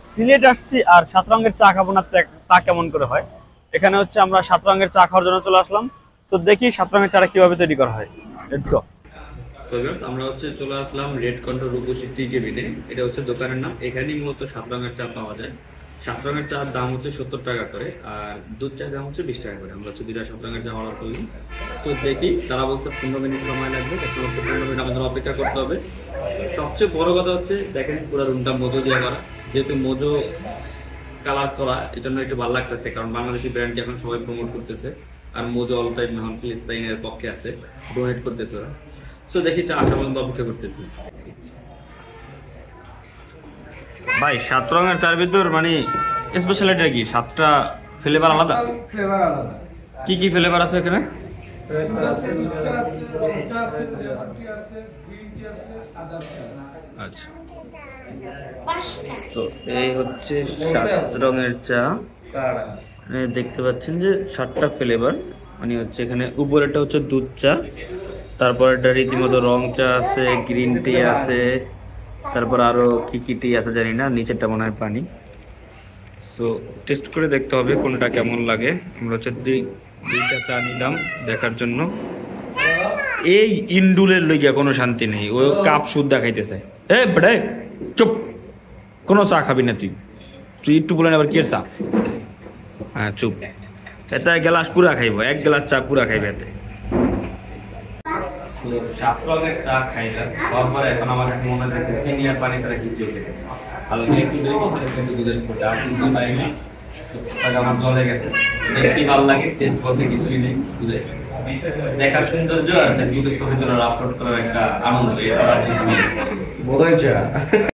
সিলেট আসছি আর 7 রঙের চা খাবো না তা কেমন করে হয়। এখানে হচ্ছে আমরা 7 রঙের চা খাওয়ার জন্য চলে আসলাম। তো দেখি 7 রঙের চাটা কিভাবে তৈরি করা হয়। Let's go. সো ভিউয়ার্স, আমরা চলে আসলাম রেড কন্ট্রোল রূপসী টি কেবিনে। এটা হচ্ছে দোকানের নাম। এখানেই মূলত 7 রঙের চা পাওয়া যায়। 7 রঙের চার দাম হচ্ছে 70 টাকা করে, আর দুধ চায়ের দাম হচ্ছে 20 টাকা করে। আমরা দুইটা 7 রঙের চা অর্ডার করলাম। তো দেখি, তারা বলছে 15 মিনিট সময় লাগবে। এখন হচ্ছে 15 মিনিট আমাদের অপেক্ষা করতে হবে। সবচেয়ে বড় কথা হচ্ছে, দেখেন পুরো রুমটা মোজো দিয়ে করা। যেহেতু মোজো কালার করা, এই জন্য একটু ভালো লাগতেছে, কারণ বাংলাদেশি ব্র্যান্ডকে এখন সবাই প্রমোট করতেছে। আর মোজো অল টাইম এখন ফিলিস্তাইনের পক্ষে আছে, ডোনেট করতেছে ওরা। সো দেখি, চা আসা পর্যন্ত অপেক্ষা করতেছি। ভাই 7 রঙের চার ভিতর মানে স্পেশালিটিটা কি? 7টা ফ্লেভার আলাদা? ফ্লেভার আলাদা। কি কি ফ্লেভার আছে এখানে? আচ্ছা, তো এই হচ্ছে 7 রঙের চা। দেখতে পাচ্ছেন যে 7টা ফ্লেভার, মানে হচ্ছে এখানে উপরেটা হচ্ছে দুধ চা, তারপর এটা রীতিমতো রং চা আছে, গ্রিন টি আছে, তারপর আরো কি কি টি আছে জানি না, নিচেরটা মনে হয় পানি। সো টেস্ট করে দেখতে হবে কোনটা কেমন লাগে। আমরা হচ্ছে দুইটা চা নিলাম দেখার জন্য। এই ইন্ডুলের লইগা কোনো শান্তি নেই, ও কাপ সুদ্ধা খাইতেছে। এ বেড়ে চুপ, কোনো চা খাবি না তুই। তুই একটু বলেন আবার কি চা? হ্যাঁ চুপ। এতে এক গ্লাস পুরা খাইব, এক গ্লাস চা পুরা খাইবে এতে। 7 রঙের চা খাইলাম, তারপরে এখন আমার মনে হচ্ছে চিনি আর পানি ছাড়া কিছু ভালো একটু দুধের ফোটা কিছু পাইনি, আমার জলে গেছে। দেখতে ভালো লাগে, টেস্ট বলতে কিছুই নেই। দুধের দেখার সৌন্দর্য আর ফেসবুকে ছবি তোলার আপলোড করার একটা আনন্দ, এছাড়া কিছু নেই। বোধ হয়